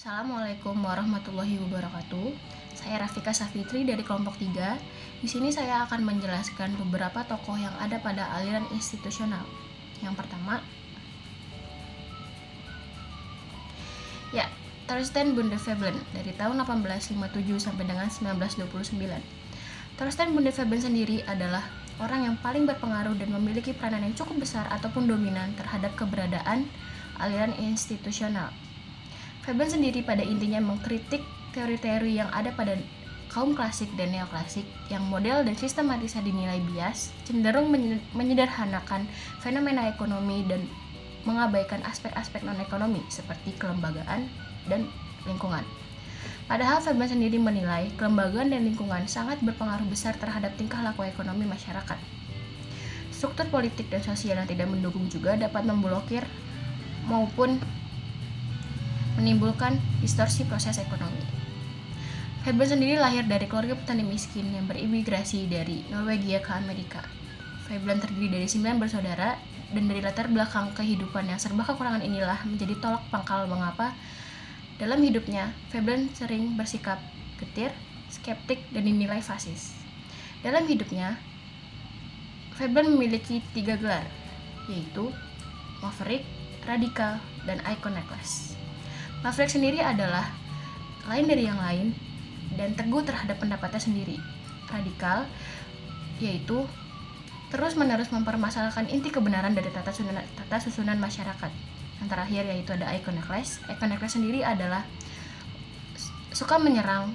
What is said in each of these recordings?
Assalamualaikum warahmatullahi wabarakatuh. Saya Rafika Safitri dari kelompok 3. Di sini saya akan menjelaskan beberapa tokoh yang ada pada aliran institusional. Yang pertama, Thorstein Bundeveblen dari tahun 1857 sampai dengan 1929. Thorstein Bundeveblen sendiri adalah orang yang paling berpengaruh dan memiliki peranan yang cukup besar ataupun dominan terhadap keberadaan aliran institusional. Veblen sendiri pada intinya mengkritik teori-teori yang ada pada kaum klasik dan neoklasik yang model dan sistematisnya dinilai bias, cenderung menyederhanakan fenomena ekonomi dan mengabaikan aspek-aspek non-ekonomi seperti kelembagaan dan lingkungan. Padahal Veblen sendiri menilai kelembagaan dan lingkungan sangat berpengaruh besar terhadap tingkah laku ekonomi masyarakat. Struktur politik dan sosial yang tidak mendukung juga dapat memblokir maupun menimbulkan distorsi proses ekonomi. Veblen sendiri lahir dari keluarga petani miskin yang berimigrasi dari Norwegia ke Amerika. Veblen terdiri dari 9 bersaudara, dan dari latar belakang kehidupan yang serba kekurangan inilah menjadi tolak pangkal mengapa dalam hidupnya Veblen sering bersikap getir, skeptik, dan dinilai fasis. Dalam hidupnya, Veblen memiliki 3 gelar, yaitu Maverick, Radikal, dan Iconoclast. Maverick sendiri adalah lain dari yang lain dan teguh terhadap pendapatnya sendiri. Radikal yaitu terus-menerus mempermasalahkan inti kebenaran dari tata susunan masyarakat. Yang terakhir yaitu ada Iconoclast. Iconoclast sendiri adalah suka menyerang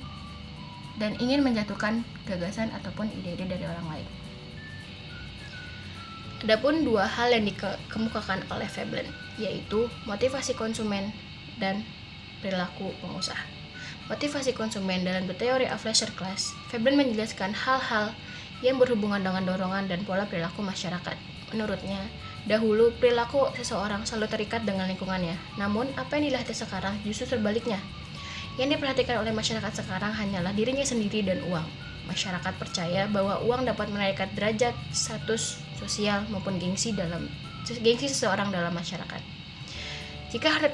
dan ingin menjatuhkan gagasan ataupun ide-ide dari orang lain. Adapun 2 hal yang dikemukakan oleh Veblen, yaitu motivasi konsumen dan perilaku pengusaha. Motivasi konsumen dalam The Theory of Leisure Class, Veblen menjelaskan hal-hal yang berhubungan dengan dorongan dan pola perilaku masyarakat. Menurutnya, dahulu perilaku seseorang selalu terikat dengan lingkungannya. Namun, apa yang dilihat sekarang justru terbaliknya. Yang diperhatikan oleh masyarakat sekarang hanyalah dirinya sendiri dan uang. Masyarakat percaya bahwa uang dapat menaikkan derajat, status sosial maupun gengsi seseorang dalam masyarakat. Jika harta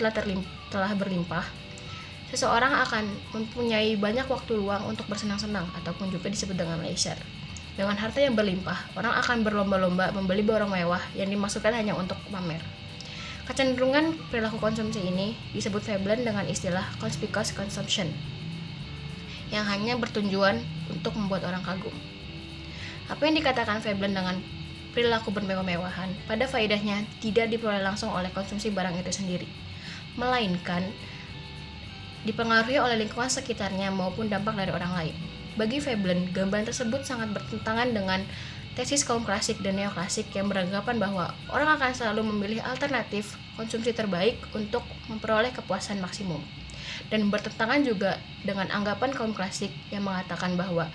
telah berlimpah, seseorang akan mempunyai banyak waktu luang untuk bersenang-senang ataupun juga disebut dengan leisure. Dengan harta yang berlimpah, orang akan berlomba-lomba membeli barang mewah yang dimaksudkan hanya untuk pamer. Kecenderungan perilaku konsumsi ini disebut Veblen dengan istilah conspicuous consumption, yang hanya bertujuan untuk membuat orang kagum. Apa yang dikatakan Veblen dengan perilaku bermewah-mewahan, pada faedahnya tidak diperoleh langsung oleh konsumsi barang itu sendiri, melainkan dipengaruhi oleh lingkungan sekitarnya maupun dampak dari orang lain. Bagi Veblen, gambaran tersebut sangat bertentangan dengan tesis kaum klasik dan neoklasik yang beranggapan bahwa orang akan selalu memilih alternatif konsumsi terbaik untuk memperoleh kepuasan maksimum, dan bertentangan juga dengan anggapan kaum klasik yang mengatakan bahwa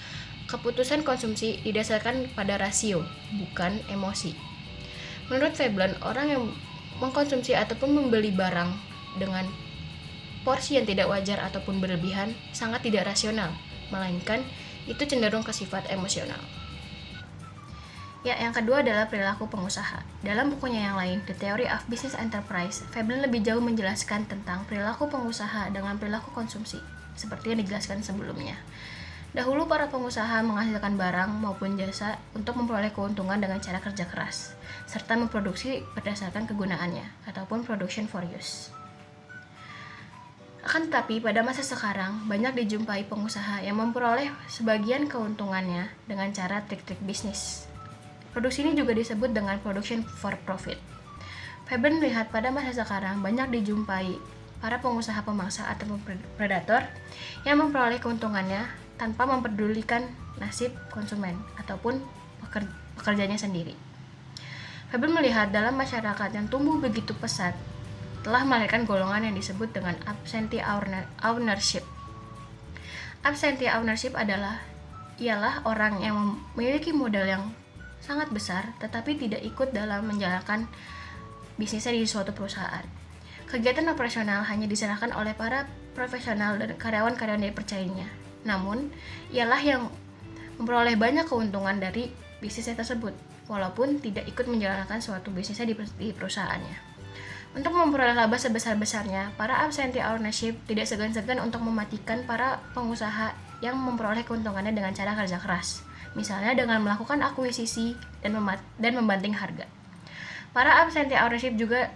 keputusan konsumsi didasarkan pada rasio, bukan emosi. Menurut Veblen, orang yang mengkonsumsi ataupun membeli barang dengan porsi yang tidak wajar ataupun berlebihan sangat tidak rasional, melainkan itu cenderung ke sifat emosional. Yang kedua adalah perilaku pengusaha. Dalam bukunya yang lain, The Theory of Business Enterprise, Veblen lebih jauh menjelaskan tentang perilaku pengusaha dengan perilaku konsumsi, seperti yang dijelaskan sebelumnya. Dahulu para pengusaha menghasilkan barang maupun jasa untuk memperoleh keuntungan dengan cara kerja keras, serta memproduksi berdasarkan kegunaannya, ataupun production for use. Akan tetapi pada masa sekarang, banyak dijumpai pengusaha yang memperoleh sebagian keuntungannya dengan cara trik-trik bisnis. Produksi ini juga disebut dengan production for profit. Veblen melihat pada masa sekarang banyak dijumpai para pengusaha pemangsa atau predator yang memperoleh keuntungannya tanpa mempedulikan nasib konsumen ataupun pekerjanya sendiri. Veblen melihat dalam masyarakat yang tumbuh begitu pesat telah melahirkan golongan yang disebut dengan absentee ownership. Absentee ownership ialah orang yang memiliki modal yang sangat besar tetapi tidak ikut dalam menjalankan bisnisnya di suatu perusahaan. Kegiatan operasional hanya diserahkan oleh para profesional dan karyawan-karyawan yang dipercayainya. Namun, ialah yang memperoleh banyak keuntungan dari bisnisnya tersebut, walaupun tidak ikut menjalankan suatu bisnisnya di perusahaannya. Untuk memperoleh laba sebesar-besarnya, para absentee ownership tidak segan-segan untuk mematikan para pengusaha yang memperoleh keuntungannya dengan cara kerja keras, misalnya dengan melakukan akuisisi dan membanting harga. Para absentee ownership juga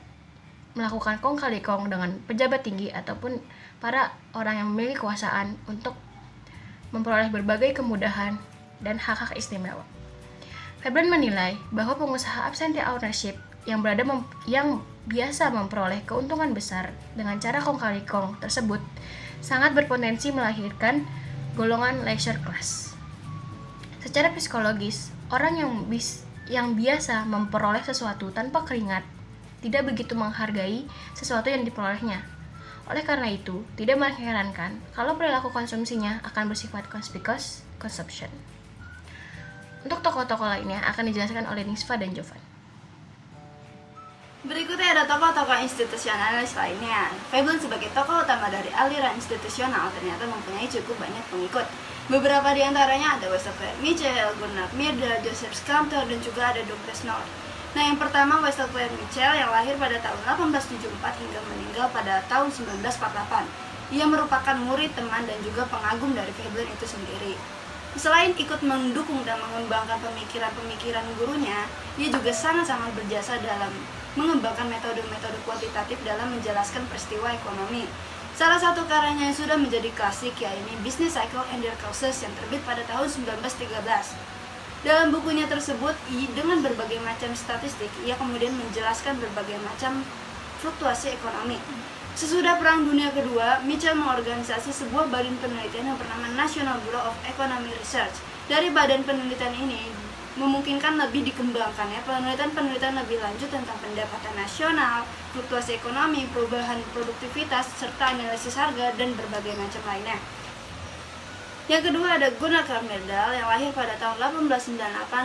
melakukan kong kali kong dengan pejabat tinggi ataupun para orang yang memiliki kekuasaan untuk memperoleh berbagai kemudahan dan hak-hak istimewa. Veblen menilai bahwa pengusaha absentee ownership yang biasa memperoleh keuntungan besar dengan cara kong kali kong tersebut sangat berpotensi melahirkan golongan leisure class. Secara psikologis, orang yang biasa memperoleh sesuatu tanpa keringat tidak begitu menghargai sesuatu yang diperolehnya. Oleh karena itu, tidak mengherankan kalau perilaku konsumsinya akan bersifat conspicuous consumption. Untuk tokoh-tokoh lainnya akan dijelaskan oleh Nisva dan Jovan. Berikutnya ada tokoh-tokoh institusionalis lainnya. Veblen sebagai tokoh utama dari aliran institusional ternyata mempunyai cukup banyak pengikut. Beberapa di antaranya ada Wessel Mitchell, Gunnar Myrdal, Joseph Schumpeter, dan juga ada Douglas North. Nah, yang pertama Wessel Mitchell yang lahir pada tahun 1874 hingga meninggal pada tahun 1948. Ia merupakan murid, teman, dan juga pengagum dari Veblen itu sendiri. Selain ikut mendukung dan mengembangkan pemikiran-pemikiran gurunya, ia juga sangat-sangat berjasa dalam mengembangkan metode-metode kuantitatif dalam menjelaskan peristiwa ekonomi. Salah satu karyanya yang sudah menjadi klasik yaitu Business Cycle and Their Causes yang terbit pada tahun 1913. Dalam bukunya tersebut, dengan berbagai macam statistik, ia kemudian menjelaskan berbagai macam fluktuasi ekonomi. Sesudah Perang Dunia Kedua, Mitchell mengorganisasi sebuah badan penelitian yang bernama National Bureau of Economic Research. Dari badan penelitian ini, memungkinkan lebih dikembangkannya penelitian lebih lanjut tentang pendapatan nasional, fluktuasi ekonomi, perubahan produktivitas, serta analisis harga, dan berbagai macam lainnya. Yang kedua ada Gunnar Myrdal yang lahir pada tahun 1898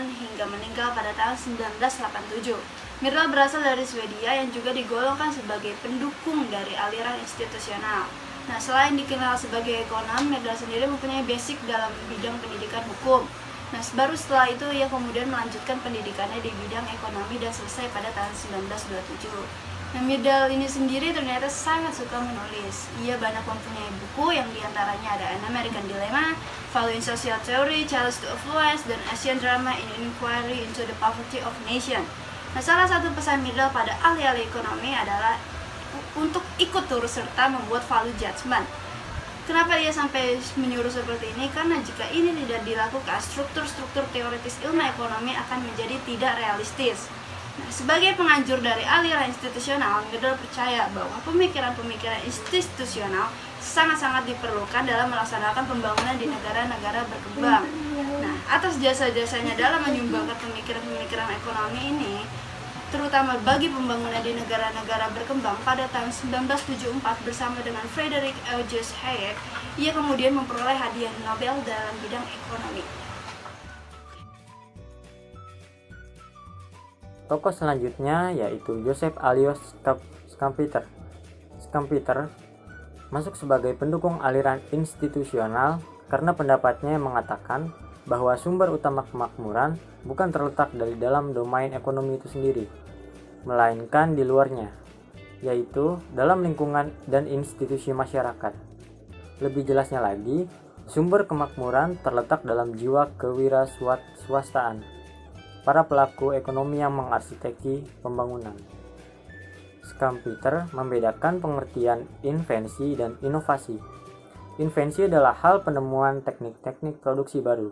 hingga meninggal pada tahun 1987. Myrdal berasal dari Swedia yang juga digolongkan sebagai pendukung dari aliran institusional. Nah, selain dikenal sebagai ekonom, Myrdal sendiri mempunyai basic dalam bidang pendidikan hukum. Nah, baru setelah itu ia kemudian melanjutkan pendidikannya di bidang ekonomi dan selesai pada tahun 1927. Nah, Myrdal ini sendiri ternyata sangat suka menulis. Ia banyak mempunyai buku yang diantaranya ada An American Dilemma, Value in Social Theory, Challenge to Affluence, dan Asian Drama in an Inquiry into the Poverty of Nation. Nah, salah satu pesan Myrdal pada ahli-ahli ekonomi adalah untuk ikut turut serta membuat value judgment. Kenapa dia sampai menyuruh seperti ini? Karena jika ini tidak dilakukan, struktur-struktur teoritis ilmu ekonomi akan menjadi tidak realistis. Nah, sebagai penganjur dari aliran institusional, Myrdal percaya bahwa pemikiran-pemikiran institusional sangat-sangat diperlukan dalam melaksanakan pembangunan di negara-negara berkembang. Nah, atas jasa-jasanya dalam menyumbangkan pemikiran-pemikiran ekonomi ini, terutama bagi pembangunan di negara-negara berkembang, pada tahun 1974 bersama dengan Friedrich August Hayek, ia kemudian memperoleh hadiah Nobel dalam bidang ekonomi. Tokoh selanjutnya yaitu Joseph Alois Schumpeter. Schumpeter masuk sebagai pendukung aliran institusional karena pendapatnya yang mengatakan bahwa sumber utama kemakmuran bukan terletak dari dalam domain ekonomi itu sendiri, melainkan di luarnya, yaitu dalam lingkungan dan institusi masyarakat. Lebih jelasnya lagi, sumber kemakmuran terletak dalam jiwa kewirausahaan para pelaku ekonomi yang mengarsiteki pembangunan. Schumpeter membedakan pengertian invensi dan inovasi. Invensi adalah hal penemuan teknik-teknik produksi baru.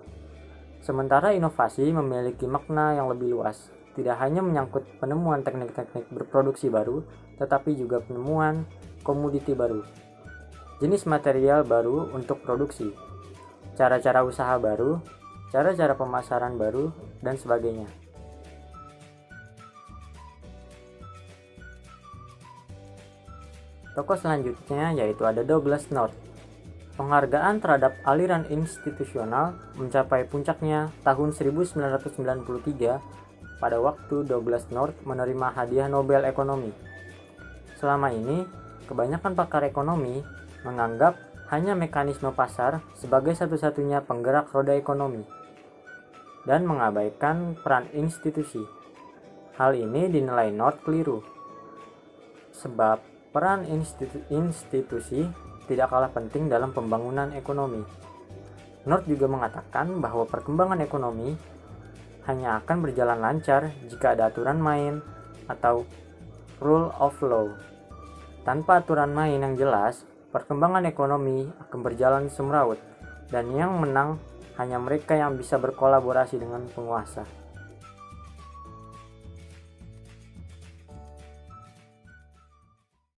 Sementara inovasi memiliki makna yang lebih luas, tidak hanya menyangkut penemuan teknik-teknik berproduksi baru, tetapi juga penemuan komoditi baru, jenis material baru untuk produksi, cara-cara usaha baru, cara-cara pemasaran baru, dan sebagainya. Tokoh selanjutnya yaitu ada Douglas North. Penghargaan terhadap aliran institusional mencapai puncaknya tahun 1993 pada waktu Douglas North menerima hadiah Nobel Ekonomi. Selama ini, kebanyakan pakar ekonomi menganggap hanya mekanisme pasar sebagai satu-satunya penggerak roda ekonomi dan mengabaikan peran institusi. Hal ini dinilai North keliru. sebab peran institusi tidak kalah penting dalam pembangunan ekonomi. North juga mengatakan bahwa perkembangan ekonomi hanya akan berjalan lancar jika ada aturan main atau rule of law. Tanpa aturan main yang jelas, perkembangan ekonomi akan berjalan semrawut, dan yang menang hanya mereka yang bisa berkolaborasi dengan penguasa.